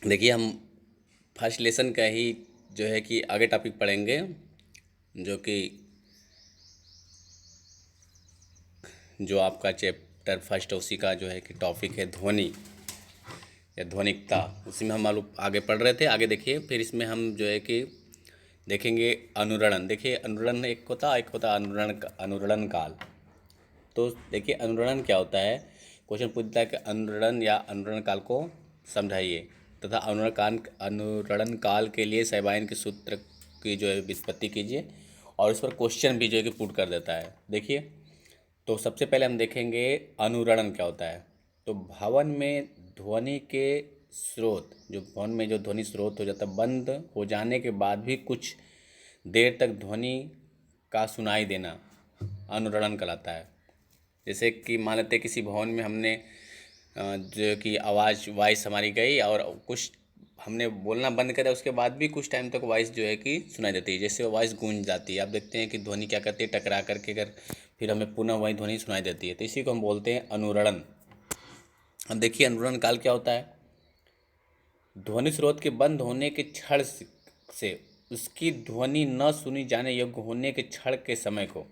देखिए, हम first lesson का ही जो है कि आगे टॉपिक पढ़ेंगे, जो कि जो आपका चैप्टर फर्स्ट है उसी का जो है कि टॉपिक है ध्वनि या ध्वनिकता। उसी में हम आगे पढ़ रहे थे। आगे देखिए, फिर इसमें हम जो है कि देखेंगे अनुरणन। देखिए, अनुरणन एक होता है अनुरणन काल। तो देखिए, अनुरणन क्या होता है। क्वेश्चन पूछता है कि अनुरणन या अनुरणन काल को समझाइए तथा अनुरणन काल के लिए साइबाइन के सूत्र की जो है व्युत्पत्ति कीजिए, और इस पर क्वेश्चन भी जो है कि पुट कर देता है। देखिए, तो सबसे पहले हम देखेंगे अनुरणन क्या होता है। तो भवन में ध्वनि के स्रोत, जो भवन में जो ध्वनि स्रोत हो जाता है, बंद हो जाने के बाद भी कुछ देर तक ध्वनि का सुनाई देना अनुरणन कहलाता है। जैसे कि मान लेते हैं किसी भवन में हमने जो कि आवाज़ वॉइस हमारी गई और कुछ हमने बोलना बंद करा, उसके बाद भी कुछ टाइम तक वॉइस जो है कि सुनाई देती है, जैसे वॉइस गूंज जाती है। आप देखते हैं कि ध्वनि क्या करती है, टकरा करके अगर फिर हमें पुनः वही ध्वनि सुनाई देती है, तो इसी को हम बोलते हैं अनुरणन। अब देखिए, अनुरणन काल क्या होता है। ध्वनि स्रोत के बंद होने के क्षण से उसकी ध्वनि न सुनी जाने योग्य होने के क्षण के समय को,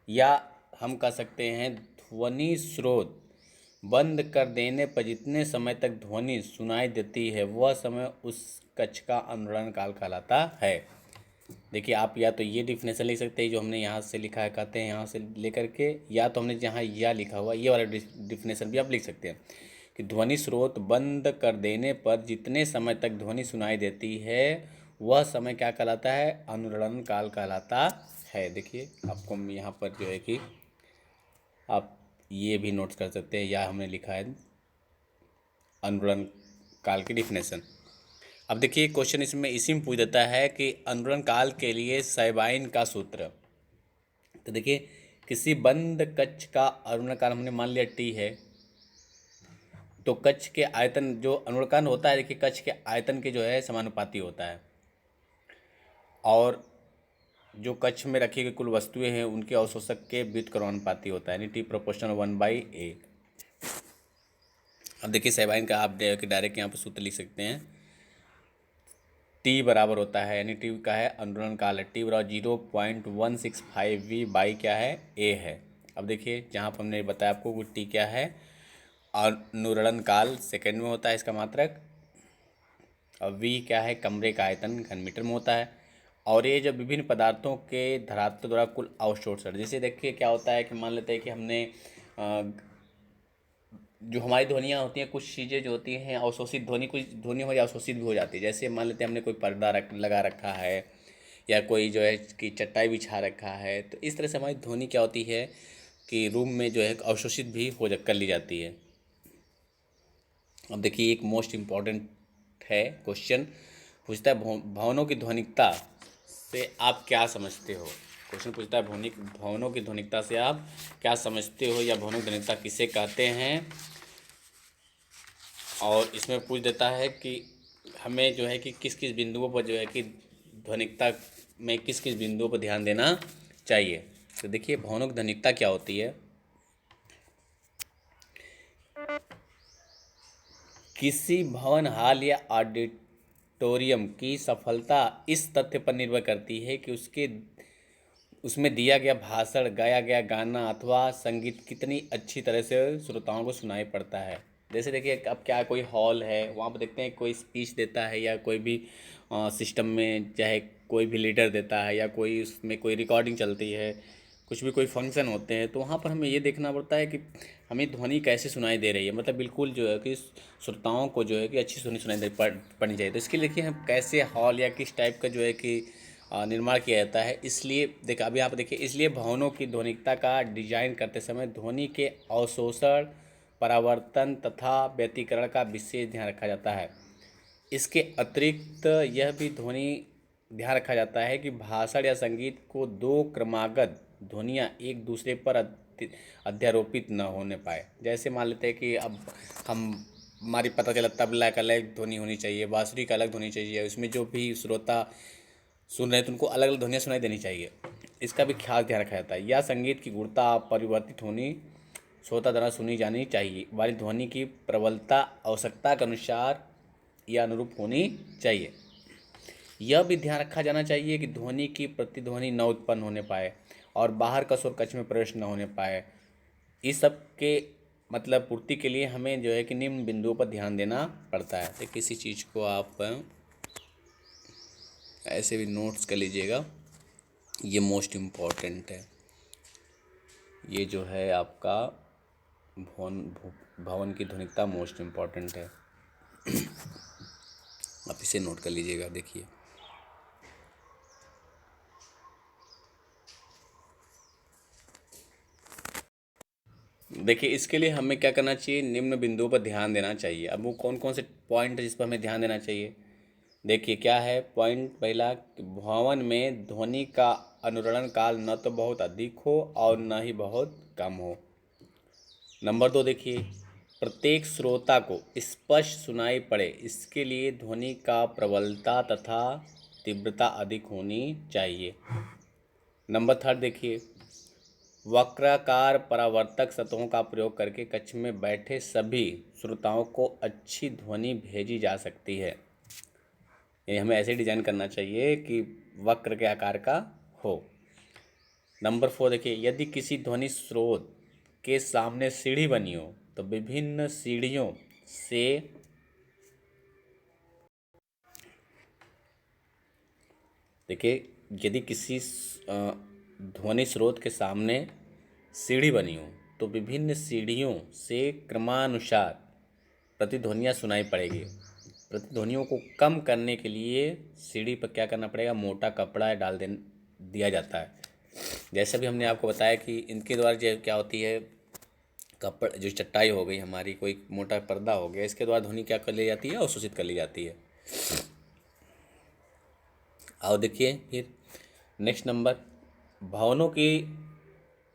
या हम कह सकते हैं ध्वनि स्रोत बंद कर देने पर जितने समय तक ध्वनि सुनाई देती है वह समय उस कक्ष का अनुरणन काल कहलाता है। देखिए, आप या तो ये डिफिनेशन लिख सकते हैं जो हमने यहाँ से लिखा है, कहते हैं यहाँ से लेकर के, या तो हमने जहाँ या लिखा हुआ ये वाला डिफिनेशन भी आप लिख सकते हैं कि ध्वनि स्रोत बंद कर देने पर जितने समय तक ध्वनि सुनाई देती है वह समय क्या कहलाता है, अनुरणन काल कहलाता है। देखिए, आपको हम यहाँ पर जो है कि आप ये भी नोट कर सकते हैं, या हमने लिखा है अनुरणन काल की डिफिनेशन। अब देखिए, क्वेश्चन इसमें इसी में पूछ देता है कि अनुरणन काल के लिए साइबाइन का सूत्र। तो देखिए, किसी बंद कक्ष का अनुरणन काल हमने मान लिया टी है, तो कक्ष के आयतन जो अनुरणन काल होता है, देखिए कक्ष के आयतन के जो है समानुपाती होता है, और जो कक्ष में रखी गई कुल वस्तुएं हैं उनके अवशोषक के व्युत्क्रमानुपाती होता है, यानी टी प्रोपोर्शनल 1/a। अब देखिए, साइबाइन का आप डायरेक्ट यहाँ पर सूत्र लिख सकते हैं। टी बराबर होता है, यानी टी का है अनुरणन काल है, टी बराबर 0.165v बाई क्या है, ए है। अब देखिए, जहाँ पर हमने बताया आपको कि टी क्या है, अनुरणन काल सेकेंड में होता है इसका मात्रक, और वी क्या है, कमरे का आयतन घन मीटर में होता है। और ये जब विभिन्न पदार्थों के धरात्म द्वारा कुल अवशोषण, जैसे देखिए क्या होता है कि मान लेते हैं कि हमने जो हमारी ध्वनियाँ होती हैं, कुछ चीज़ें जो होती हैं अवशोषित ध्वनि, कुछ ध्वनि हो या अवशोषित भी हो जाती है। जैसे मान लेते हैं हमने कोई पर्दा लगा रखा है, या कोई जो है कि चटाई बिछा रखा है, तो इस तरह से हमारी ध्वनि क्या होती है कि रूम में जो है अवशोषित भी कर ली जाती है। अब देखिए, एक मोस्ट इम्पॉर्टेंट है क्वेश्चन, पूछता है भवनों की ध्वनिकता से आप क्या समझते हो। क्वेश्चन पूछता है भवनों की ध्वनिकता से आप क्या समझते हो, या भवनों की ध्वनिकता किसे कहते हैं। और इसमें पूछ देता है कि हमें जो है कि किस किस बिंदुओं पर जो है कि ध्वनिकता में किस किस बिंदुओं पर ध्यान देना चाहिए। तो देखिए, भवनों की ध्वनिकता क्या होती है। किसी भवन, हॉल या ऑडिटोरियम की सफलता इस तथ्य पर निर्भर करती है कि उसमें दिया गया भाषण, गाया गया गाना अथवा संगीत कितनी अच्छी तरह से श्रोताओं को सुनाई पड़ता है। जैसे देखिए, अब क्या कोई हॉल है, वहाँ पर देखते हैं कोई स्पीच देता है, या कोई भी सिस्टम में चाहे कोई भी लीडर देता है, या कोई उसमें कोई रिकॉर्डिंग चलती है, कुछ भी कोई फंक्शन होते हैं, तो वहाँ पर हमें ये देखना पड़ता है कि हमें ध्वनि कैसे सुनाई दे रही है, मतलब बिल्कुल जो है कि श्रोताओं को जो है कि अच्छी सुनाई पड़नी चाहिए। तो इसके लिए देखिए, हम कैसे हॉल या किस टाइप का जो है कि निर्माण किया जाता है। इसलिए देखिए, अभी आप देखिए, इसलिए भवनों की ध्वनिकता का डिजाइन करते समय ध्वनि के अवशोषण, परावर्तन तथा व्यतिकरण का विशेष ध्यान रखा जाता है। इसके अतिरिक्त यह भी ध्वनि ध्यान रखा जाता है कि भाषण या संगीत को दो क्रमागत ध्वनियाँ एक दूसरे पर अध्यारोपित न होने पाए। जैसे मान लेते हैं कि अब हम हमारी पता चला तबला का अलग ध्वनि होनी चाहिए, बांसुरी का अलग ध्वनि चाहिए, उसमें जो भी श्रोता सुन रहे हैं तो उनको अलग अलग ध्वनियाँ सुनाई देनी चाहिए, इसका भी खास ध्यान रखा जाता है। या संगीत की गुणवत्ता परिवर्तित होनी, श्रोता द्वारा सुनी जानी चाहिए वाली ध्वनि की प्रबलता आवश्यकता के अनुसार या अनुरूप होनी चाहिए। यह भी ध्यान रखा जाना चाहिए कि ध्वनि की प्रतिध्वनि न उत्पन्न होने पाए और बाहर का स्वर कक्ष में प्रवेश न होने पाए। इस सब के मतलब पूर्ति के लिए हमें जो है कि निम्न बिंदुओं पर ध्यान देना पड़ता है। तो किसी चीज़ को आप ऐसे भी नोट्स कर लीजिएगा, ये मोस्ट इम्पॉर्टेंट है। ये जो है आपका भवन की ध्वनिकता मोस्ट इम्पॉर्टेंट है, आप इसे नोट कर लीजिएगा। देखिए देखिए इसके लिए हमें क्या करना चाहिए, निम्न बिंदुओं पर ध्यान देना चाहिए। अब वो कौन कौन से पॉइंट है जिस पर हमें ध्यान देना चाहिए। देखिए क्या है पॉइंट पहला, कि भवन में ध्वनि का अनुरणन काल न तो बहुत अधिक हो और न ही बहुत कम हो। नंबर 2 देखिए, प्रत्येक श्रोता को स्पष्ट सुनाई पड़े, इसके लिए ध्वनि का प्रबलता तथा तीव्रता अधिक होनी चाहिए। नंबर 3 देखिए, वक्राकार परावर्तक सतहों का प्रयोग करके कक्ष में बैठे सभी श्रोताओं को अच्छी ध्वनि भेजी जा सकती है। ये हमें ऐसे डिजाइन करना चाहिए कि वक्र के आकार का हो। नंबर 4 देखिए, यदि किसी ध्वनि स्रोत के सामने सीढ़ी बनी हो तो विभिन्न सीढ़ियों से देखिए, यदि किसी ध्वनि स्रोत के सामने सीढ़ी बनी हो तो विभिन्न सीढ़ियों से क्रमानुसार प्रतिध्वनियाँ सुनाई पड़ेगी। प्रतिध्वनियों को कम करने के लिए सीढ़ी पर क्या करना पड़ेगा, मोटा कपड़ा डाल दिया जाता है। जैसे भी हमने आपको बताया कि इनके द्वारा जो क्या होती है, कपड़ जो चटाई हो गई हमारी, कोई मोटा पर्दा हो गया, इसके द्वारा ध्वनि क्या कर ली जाती है, अवशोषित कर ली जाती है। और देखिए फिर नेक्स्ट नंबर, भवनों की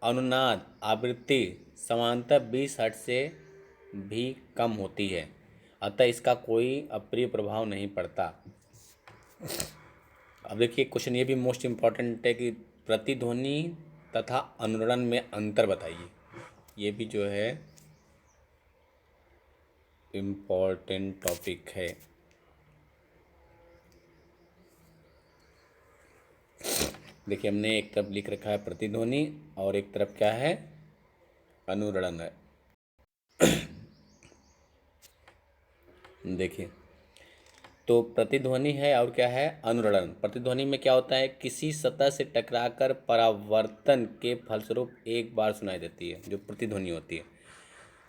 अनुनाद आवृत्ति समांतर 20 हर्ट्ज से भी कम होती है, अतः इसका कोई अप्रिय प्रभाव नहीं पड़ता। अब देखिए क्वेश्चन ये भी मोस्ट इम्पॉर्टेंट है कि प्रतिध्वनि तथा अनुरण में अंतर बताइए। ये भी जो है इम्पॉर्टेंट टॉपिक है। देखिए हमने एक तरफ लिख रखा है प्रतिध्वनि और एक तरफ क्या है, अनुरण है। देखिए तो प्रतिध्वनि है और क्या है, अनुरणन। प्रतिध्वनि में क्या होता है, किसी सतह से टकराकर परावर्तन के फलस्वरूप एक बार सुनाई देती है, जो प्रतिध्वनि होती है।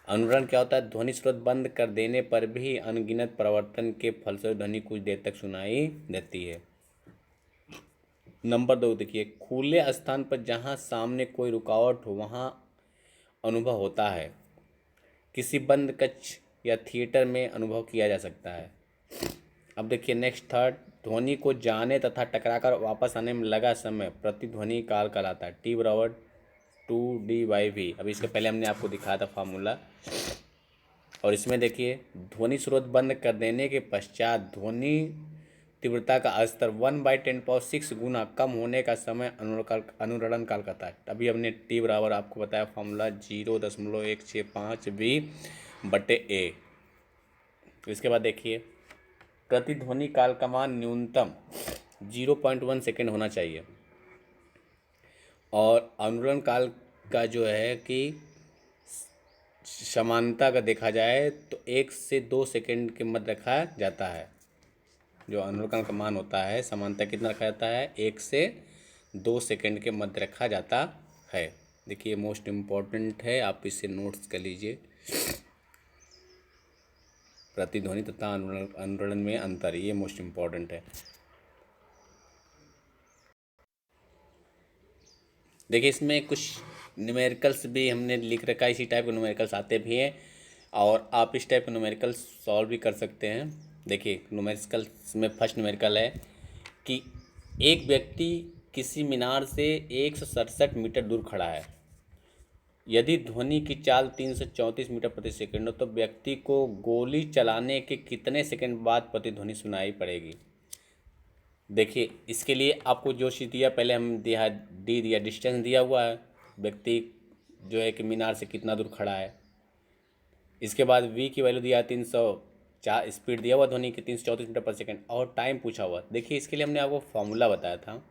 अनुरण क्या होता है, ध्वनि स्रोत बंद कर देने पर भी अनगिनत परावर्तन के फलस्वरूप ध्वनि कुछ देर तक सुनाई देती है। नंबर 2 देखिए, खुले स्थान पर जहाँ सामने कोई रुकावट हो वहाँ अनुभव होता है, किसी बंद कक्ष या थिएटर में अनुभव किया जा सकता है। अब देखिए नेक्स्ट थर्ड, ध्वनि को जाने तथा टकराकर वापस आने में लगा समय प्रतिध्वनि काल कहलाता है। टी बराबर 2D/V। अभी इसके पहले हमने आपको दिखाया था फार्मूला। और इसमें देखिए ध्वनि स्रोत बंद कर देने के पश्चात ध्वनि तीव्रता का स्तर 1/10⁶ गुना कम होने का समय अनुरणन काल कहता है। अभी हमने टी बराबर आपको बताया फार्मूला 0.165V/A। इसके बाद देखिए प्रतिध्वनि काल का मान न्यूनतम 0.1 सेकेंड होना चाहिए और अनुरण काल का जो है कि समानता का देखा जाए तो 1 से 2 सेकेंड के मध्य रखा जाता है। जो अनुरण काल का मान होता है समानता कितना रखा जाता है, 1 से 2 सेकेंड के मध्य रखा जाता है। देखिए मोस्ट इम्पॉर्टेंट है, आप इसे नोट्स कर लीजिए। प्रतिध्वनि तथा अनुरण में अंतर, ये मोस्ट इम्पॉर्टेंट है। देखिए इसमें कुछ न्यूमेरिकल्स भी हमने लिख रखा है, इसी टाइप के न्यूमेरिकल्स आते भी हैं और आप इस टाइप के न्यूमेरिकल्स सॉल्व भी कर सकते हैं। देखिए न्यूमेरिकल्स में फर्स्ट न्यूमेरिकल है कि एक व्यक्ति किसी मीनार से 167 मीटर दूर खड़ा है। यदि ध्वनि की चाल 334 मीटर प्रति सेकंड हो तो व्यक्ति को गोली चलाने के कितने सेकंड बाद प्रतिध्वनि सुनाई पड़ेगी। देखिए इसके लिए आपको जो चीज़ दिया पहले हम दिया डिस्टेंस दिया हुआ है, व्यक्ति जो है कि मीनार से कितना दूर खड़ा है। इसके बाद v की वैल्यू दिया 300 स्पीड दिया हुआ ध्वनि की 334 मीटर पर सेकंड और टाइम पूछा हुआ। देखिए इसके लिए हमने आपको फॉर्मूला बताया था।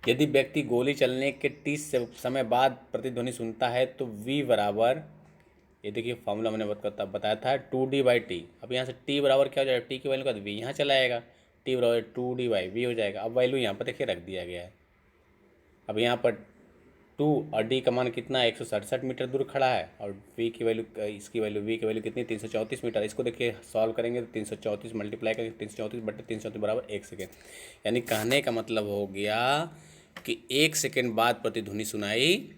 यदि व्यक्ति गोली चलने के 30 समय बाद प्रतिध्वनि सुनता है तो v बराबर, ये देखिए फॉर्मूला मैंने बताया था 2d/t। अब यहाँ से t बराबर क्या हो जाएगा, t की वैल्यू का v यहाँ चला आएगा, t बराबर 2d/v हो जाएगा। अब वैल्यू यहाँ पर देखिए रख दिया गया है। अब यहाँ पर 2 और d का मान कितना है, 167 मीटर दूर खड़ा है और v की वैल्यू, इसकी वैल्यू v की वैल्यू कितनी, 334 मीटर। इसको देखिए सॉल्व करेंगे तो 334 मल्टीप्लाई करेंगे, 334/334 बराबर 1 सेकेंड। यानी कहने का मतलब हो गया कि 1 सेकेंड बाद प्रतिध्वनि सुनाई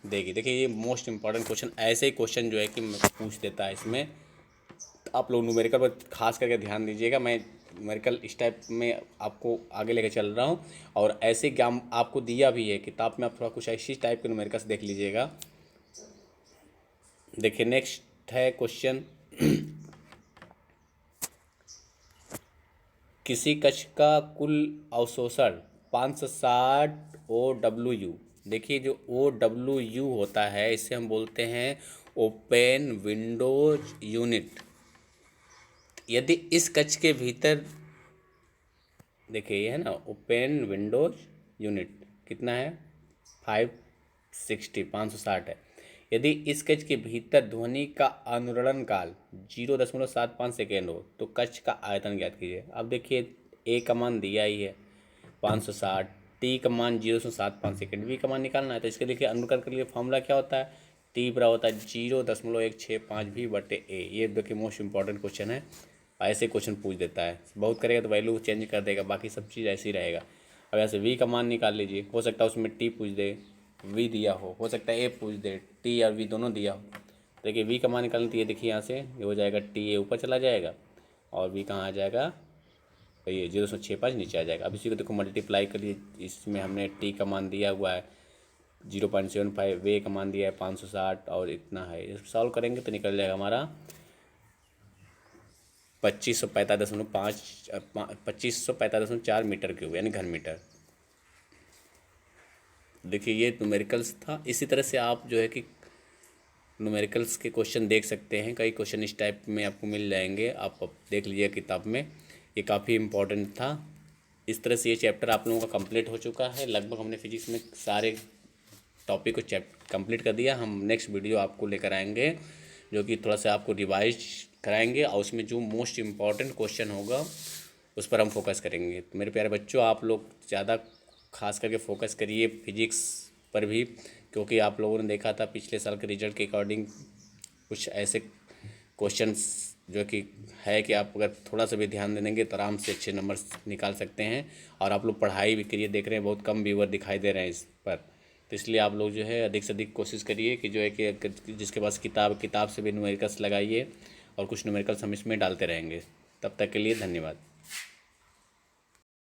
देगी। देखिए ये मोस्ट इंपॉर्टेंट क्वेश्चन, ऐसे ही क्वेश्चन जो है कि पूछ देता है इसमें। तो आप लोग न्यूमेरिकल पर खास करके ध्यान दीजिएगा। मैं न्यूमेरिकल इस टाइप में आपको आगे लेकर चल रहा हूँ और ऐसे ज्ञान आपको दिया भी है किताब में। आप थोड़ा कुछ ऐसी टाइप के न्यूमेरिकल्स देख लीजिएगा। देखिए नेक्स्ट है क्वेश्चन, किसी कक्ष का कुल अवशोषण 560 OWU। देखिए जो OWU होता है इसे हम बोलते हैं ओपन विंडोज यूनिट। यदि इस कक्ष के भीतर, देखिए ये है ना ओपन विंडोज यूनिट, कितना है 560 है। यदि इस कक्ष के भीतर ध्वनि का अनुरणन काल 0.75 सेकेंड हो तो कक्ष का आयतन ज्ञात कीजिए। अब देखिए ए का मान दिया ही है 560, टी का मान 0.75 सेकेंड, वी का मान निकालना है। तो इसके देखिए अनुकरण के लिए फॉर्मूला क्या होता है, टी बराबर होता है 0.165v/a। ये देखिए मोस्ट इंपॉर्टेंट क्वेश्चन है, ऐसे क्वेश्चन पूछ देता है। बहुत करेगा तो वैल्यू चेंज कर देगा, बाकी सब चीज़ ऐसे ही रहेगा। अब ऐसे वी का मान निकाल लीजिए, हो सकता है उसमें टी पूछ दे, वी दिया हो सकता है ए पूछ दे, टी और वी दोनों दिया हो। देखिए वी का मान निकालना तो ये देखिए यहाँ से ये हो जाएगा, टी ए ऊपर चला जाएगा और वी कहाँ आ जाएगा, तो ये 0.65 नीचे आ जाएगा। अब इसी को देखो मल्टीप्लाई करिए, इसमें हमने टी का मान दिया हुआ है 0.75, वे का मान दिया है 560 और इतना है। इस सॉल्व करेंगे तो निकल जाएगा हमारा 2545.4 मीटर क्यूब यानी घन मीटर। देखिए ये न्यूमेरिकल्स था। इसी तरह से आप जो है कि न्यूमेरिकल्स के क्वेश्चन देख सकते हैं, कई क्वेश्चन इस टाइप में आपको मिल जाएंगे, आप देख लीजिए किताब में। ये काफ़ी इम्पोर्टेंट था। इस तरह से ये चैप्टर आप लोगों का कंप्लीट हो चुका है। लगभग हमने फिजिक्स में सारे टॉपिक को कंप्लीट कर दिया। हम नेक्स्ट वीडियो आपको लेकर आएंगे जो कि थोड़ा सा आपको रिवाइज कराएंगे और उसमें जो मोस्ट इम्पॉर्टेंट क्वेश्चन होगा उस पर हम फोकस करेंगे। तो मेरे प्यारे बच्चों, आप लोग ज़्यादा खास करके फोकस करिए फिजिक्स पर भी, क्योंकि आप लोगों ने देखा था पिछले साल के रिजल्ट के अकॉर्डिंग कुछ ऐसे क्वेश्चंस जो कि है कि आप अगर थोड़ा सा भी ध्यान दे देंगे तो आराम से अच्छे नंबर निकाल सकते हैं। और आप लोग पढ़ाई भी करिए, देख रहे हैं बहुत कम व्यूअर दिखाई दे रहे हैं इस पर, तो इसलिए आप लोग जो है अधिक से अधिक कोशिश करिए कि जो है कि जिसके पास किताब से भी न्यूमेरिकल्स लगाइए और कुछ न्यूमेरिकल्स हम इसमें डालते रहेंगे। तब तक के लिए धन्यवाद।